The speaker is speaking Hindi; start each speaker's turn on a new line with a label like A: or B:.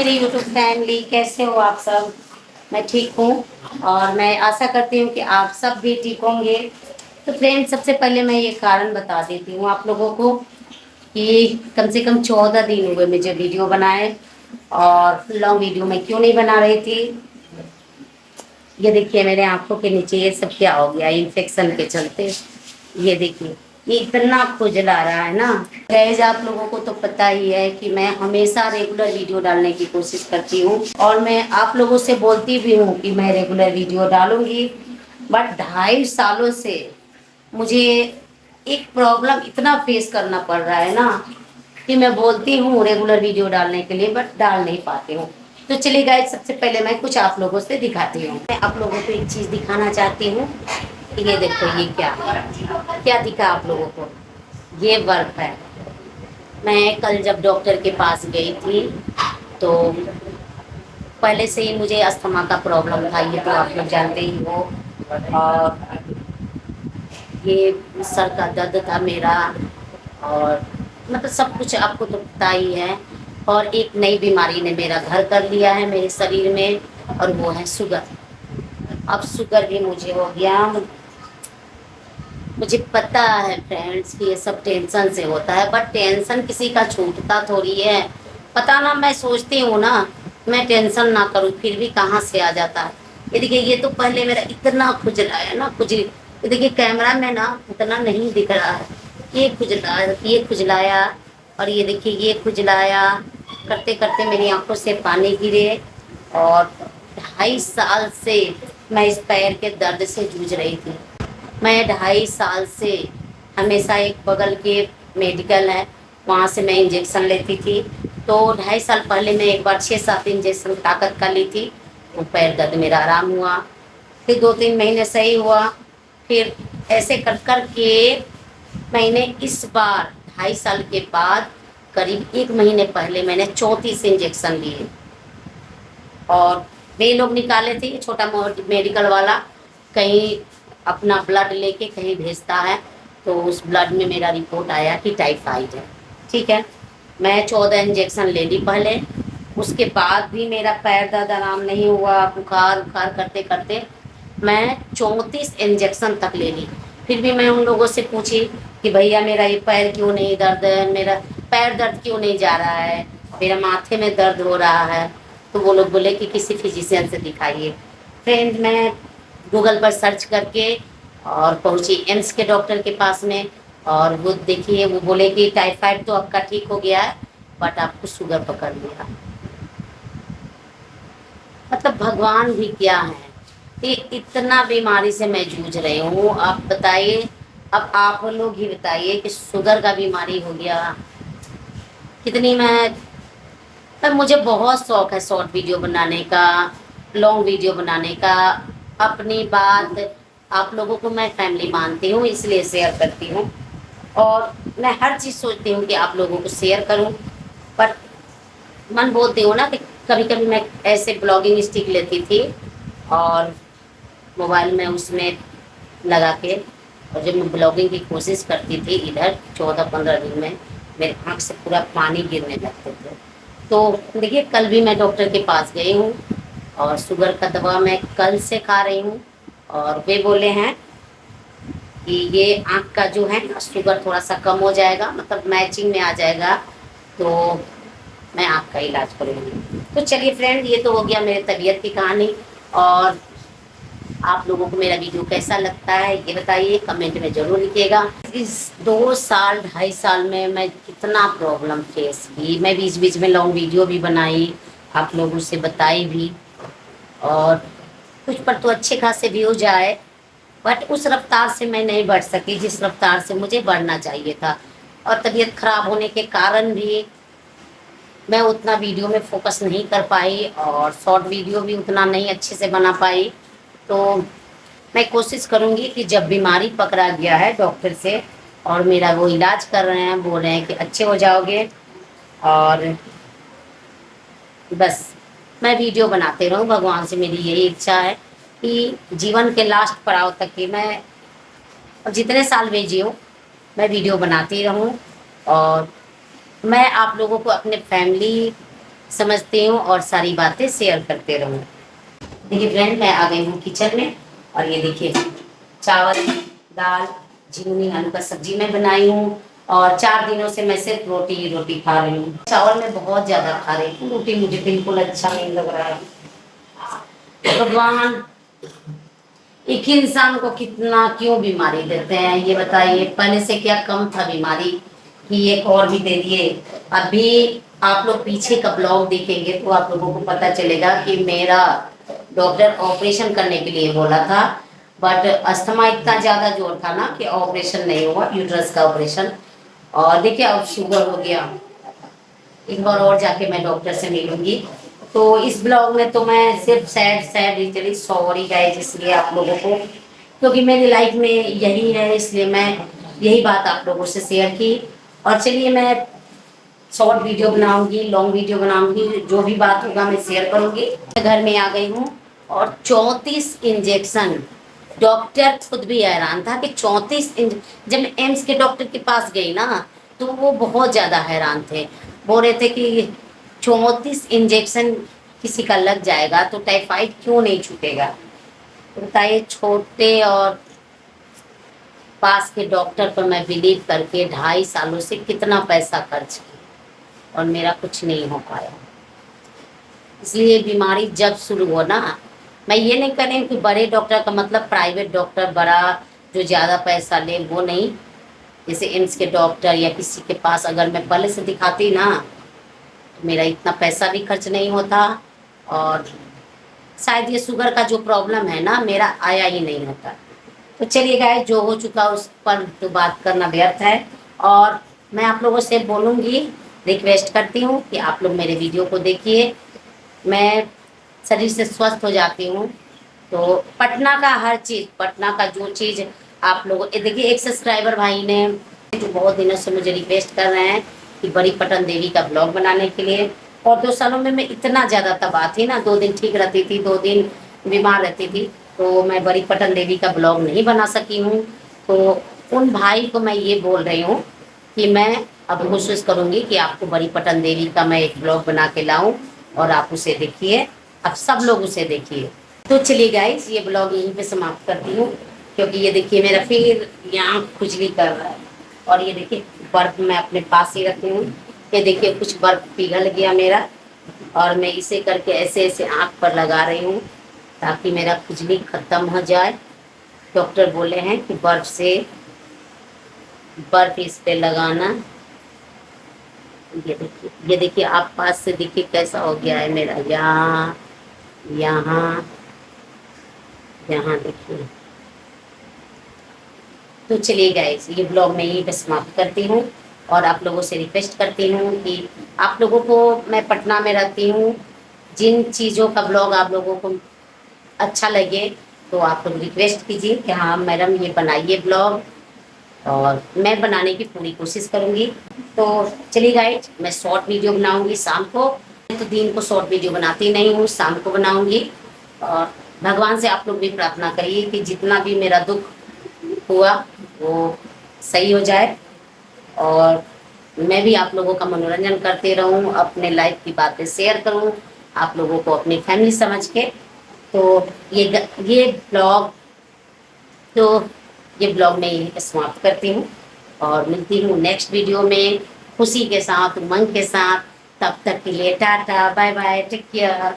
A: मेरी यूट्यूब फैमिली, कैसे हो आप सब। मैं ठीक हूँ और मैं आशा करती हूँ कि आप सब भी ठीक होंगे। तो फ्रेंड, सबसे पहले मैं ये कारण बता देती हूँ आप लोगों को कि कम से कम 14 दिन हुए मुझे वीडियो बनाए, और लॉन्ग वीडियो मैं क्यों नहीं बना रही थी। ये देखिए मेरे आंखों के नीचे ये सब क्या हो गया, इन्फेक्शन के चलते। ये देखिए, ये इतना खुजला रहा है ना। गाइस, आप लोगों को तो पता ही है कि मैं हमेशा रेगुलर वीडियो डालने की कोशिश करती हूँ, और मैं आप लोगों से बोलती भी हूँ कि मैं रेगुलर वीडियो डालूंगी। बट 2.5 सालों से मुझे एक प्रॉब्लम इतना फेस करना पड़ रहा है ना, कि मैं बोलती हूँ रेगुलर वीडियो डालने के लिए, बट डाल नहीं पाती हूँ। तो चलिए गाइस, सबसे पहले मैं कुछ आप लोगों से दिखाती हूँ। मैं आप लोगों को एक चीज़ दिखाना चाहती हूँ। ये देखो, ये क्या क्या दिखा आप लोगों को। ये वर्क है। मैं कल जब डॉक्टर के पास गई थी, तो पहले से ही मुझे अस्थमा का प्रॉब्लम था, ये तो आप लोग जानते ही हो। और ये सर का दर्द था मेरा, और मतलब सब कुछ आपको तो पता ही है। और एक नई बीमारी ने मेरा घर कर लिया है मेरे शरीर में, और वो है शुगर। अब शुगर भी मुझे हो गया। मुझे पता है फ्रेंड्स कि ये सब टेंशन से होता है, बट टेंशन किसी का छूटता थोड़ी है। पता ना, मैं सोचती हूँ ना मैं टेंशन ना करूँ, फिर भी कहाँ से आ जाता है। ये देखिए, ये तो पहले मेरा इतना खुजला है ना, खुजली। ये देखिए कैमरा में ना उतना नहीं दिख रहा है। ये खुजलाया, और ये देखिए ये खुजलाया। करते करते मेरी आंखों से पानी गिरे। और 2.5 साल से मैं इस पैर के दर्द से जूझ रही थी। मैं 2.5 साल से हमेशा एक बगल के मेडिकल है, वहाँ से मैं इंजेक्शन लेती थी। तो 2.5 साल पहले मैं एक बार 6-7 इंजेक्शन ताकत का ली थी, तो पैर दर्द मेरा आराम हुआ। फिर 2-3 महीने सही हुआ। फिर ऐसे कर कर के मैंने इस बार 2.5 साल के बाद करीब 1 महीने पहले मैंने 34 इंजेक्शन लिए। और वे लोग निकाले थे, छोटा मेडिकल वाला कहीं अपना ब्लड लेके कहीं भेजता है, तो उस ब्लड में मेरा रिपोर्ट आया कि टाइफाइड है। ठीक है, मैं 14 इंजेक्शन ले ली पहले। उसके बाद भी मेरा पैर दर्द आराम नहीं हुआ, बुखार बुखार करते करते मैं 34 इंजेक्शन तक ले ली। फिर भी मैं उन लोगों से पूछी कि भैया मेरा ये पैर क्यों नहीं दर्द है, मेरा पैर दर्द क्यों नहीं जा रहा है, मेरा माथे में दर्द हो रहा है। तो वो लोग बोले कि किसी फिजिशियन से दिखाइए। फ्रेंड, मैं गूगल पर सर्च करके और पहुंची एम्स के डॉक्टर के पास में। और वो देखिए, वो बोले कि टाइफाइड तो आपका ठीक हो गया है, बट आपको शुगर पकड़ लिया। मतलब भगवान भी क्या है, ये इतना बीमारी से मैं जूझ रही हूँ। आप बताइए, अब आप लोग ही बताइए कि शुगर का बीमारी हो गया। कितनी मैं पर मुझे बहुत शौक है शॉर्ट वीडियो बनाने का, लॉन्ग वीडियो बनाने का। अपनी बात आप लोगों को मैं फैमिली मानती हूँ, इसलिए शेयर करती हूँ। और मैं हर चीज़ सोचती हूँ कि आप लोगों को शेयर करूँ। पर मन बोलती हूँ ना कि कभी कभी मैं ऐसे ब्लॉगिंग स्टिक लेती थी, और मोबाइल में उसमें लगा के, और जब मैं ब्लॉगिंग की कोशिश करती थी इधर 14-15 दिन में, मेरे आँख से पूरा पानी गिरने लगते थे। तो देखिए, कल भी मैं डॉक्टर के पास गई हूँ, और शुगर का दवा मैं कल से खा रही हूँ। और वे बोले हैं कि ये आँख का जो है ना शुगर थोड़ा सा कम हो जाएगा, मतलब मैचिंग में आ जाएगा, तो मैं आँख का इलाज करूँगी। तो चलिए फ्रेंड, ये तो हो गया मेरे तबीयत की कहानी। और आप लोगों को मेरा वीडियो कैसा लगता है ये बताइए, कमेंट में ज़रूर लिखिएगा। इस 2 साल 2.5 साल में मैं कितना प्रॉब्लम फेस की। मैं बीच बीच में लॉन्ग वीडियो भी बनाई, आप लोगों से बताई भी, और कुछ पर तो अच्छे खासे व्यूज आए। बट उस रफ्तार से मैं नहीं बढ़ सकी जिस रफ्तार से मुझे बढ़ना चाहिए था। और तबीयत खराब होने के कारण भी मैं उतना वीडियो में फोकस नहीं कर पाई, और शॉर्ट वीडियो भी उतना नहीं अच्छे से बना पाई। तो मैं कोशिश करूँगी कि जब बीमारी पकड़ा गया है डॉक्टर से, और मेरा वो इलाज कर रहे हैं, बोल रहे हैं कि अच्छे हो जाओगे, और बस मैं वीडियो बनाते रहूँ। भगवान से मेरी यही इच्छा है कि जीवन के लास्ट पड़ाव तक ही मैं, अब जितने साल में जीऊँ, मैं वीडियो बनाती रहूँ। और मैं आप लोगों को अपने फैमिली समझती हूँ और सारी बातें शेयर करते रहूँ। देखिए फ्रेंड, मैं आ गई हूँ किचन में और ये देखिए चावल, दाल, झिंगुनी आलू का सब्जी मैं बनाई हूँ और 4 दिनों से मैं सिर्फ रोटी ही रोटी खा रही हूँ। चावल मैं बहुत ज़्यादा खा रही हूँ, रोटी मुझे बिल्कुल अच्छा नहीं लग रहा है। भगवान एक ही इंसान को कितना क्यों बीमारी देते हैं ये बताइए। पहले से क्या कम था बीमारी कि एक और भी दे दिए। अभी आप लोग पीछे का ब्लॉग देखेंगे तो आप लोगों को पता चलेगा कि मेरा डॉक्टर ऑपरेशन करने के लिए बोला था, बट अस्थमा इतना ज़्यादा जोर था ना कि ऑपरेशन नहीं हुआ, यूट्रस का ऑपरेशन। और देखिए अब शुगर हो गया। एक बार और जाके मैं डॉक्टर से मिलूंगी। तो इस ब्लॉग में तो मैं सिर्फ sad sad literally sorry guys इसलिए आप लोगों को, क्योंकि मेरी लाइफ में यही है, इसलिए मैं यही बात आप लोगों से शेयर की। और चलिए मैं शॉर्ट वीडियो बनाऊंगी, लॉन्ग वीडियो बनाऊंगी, जो भी बात होगा मैं शेयर करूंगी। घर में आ गई हूँ और 34 इंजेक्शन। डॉक्टर खुद भी हैरान था कि 34 जब मैं एम्स के डॉक्टर के पास गई ना तो वो बहुत ज़्यादा हैरान थे। बोल रहे थे कि 34 इंजेक्शन किसी का लग जाएगा तो टाइफाइड क्यों नहीं छूटेगा। तो बताइए, छोटे और पास के डॉक्टर पर मैं बिलीव करके 2.5 सालों से कितना पैसा खर्च किया और मेरा कुछ नहीं हो पाया। इसलिए बीमारी जब शुरू हो ना, मैं ये नहीं कह रही हूँ कि बड़े डॉक्टर का मतलब प्राइवेट डॉक्टर बड़ा जो ज़्यादा पैसा ले वो नहीं। जैसे एम्स के डॉक्टर या किसी के पास अगर मैं पहले से दिखाती ना तो मेरा इतना पैसा भी खर्च नहीं होता और शायद ये शुगर का जो प्रॉब्लम है ना मेरा आया ही नहीं होता। तो चलिए गाइस, जो हो चुका उस पर तो बात करना व्यर्थ है। और मैं आप लोगों से बोलूँगी, रिक्वेस्ट करती हूँ कि आप लोग मेरे वीडियो को देखिए। मैं शरीर से स्वस्थ हो जाती हूँ। तो पटना का हर चीज़, पटना का जो चीज़ आप लोगों देखिए, एक सब्सक्राइबर भाई ने जो बहुत दिनों से मुझे रिक्वेस्ट कर रहे हैं कि बड़ी पटन देवी का ब्लॉग बनाने के लिए। और 2 सालों में मैं इतना ज़्यादा तबाह थी ना, 2 दिन ठीक रहती थी, 2 दिन बीमार रहती थी, तो मैं बड़ी पटन देवी का ब्लॉग नहीं बना सकी हूँ। तो उन भाई को मैं ये बोल रही हूँ कि मैं अब कोशिश करूँगी कि आपको बड़ी पटन देवी का मैं एक ब्लॉग बना के लाऊं और आप उसे देखिए, अब सब लोग उसे देखिए। तो चलिए गाइस, ये ब्लॉग यहीं पे समाप्त करती हूँ, क्योंकि ये देखिए मेरा फिर यहाँ खुजली कर रहा है। और ये देखिए बर्फ मैं अपने पास ही रखी हूँ। ये देखिए कुछ बर्फ पिघल गया मेरा और मैं इसे करके ऐसे ऐसे आँख पर लगा रही हूँ ताकि मेरा खुजली खत्म हो जाए। डॉक्टर बोले हैं कि बर्फ इस पे लगाना। ये देखिए आप पास से देखिए कैसा हो गया है मेरा, यहाँ यहाँ यहाँ देखिए। तो चलिए गाइस, ये ब्लॉग मैं यहीं पे समाप्त करती हूँ और आप लोगों से रिक्वेस्ट करती हूँ कि आप लोगों को, मैं पटना में रहती हूँ, जिन चीज़ों का ब्लॉग आप लोगों को अच्छा लगे तो आप लोग रिक्वेस्ट कीजिए कि हाँ मैडम ये बनाइए ब्लॉग, और मैं बनाने की पूरी कोशिश करूँगी। तो चलिए गाइस, मैं शॉर्ट वीडियो बनाऊँगी शाम को। तो दिन को शॉर्ट वीडियो बनाती नहीं हूँ, शाम को बनाऊँगी। और भगवान से आप लोग भी प्रार्थना करिए कि जितना भी मेरा दुख हुआ वो सही हो जाए और मैं भी आप लोगों का मनोरंजन करते रहूं, अपने लाइफ की बातें शेयर करूं आप लोगों को अपनी फैमिली समझ के। तो ये ब्लॉग तो ये ब्लॉग मैं यहीं पे समाप्त करती हूँ और मिलती हूँ नेक्स्ट वीडियो में खुशी के साथ, उमंग के साथ। तब तक के लिए tata bye bye, take care.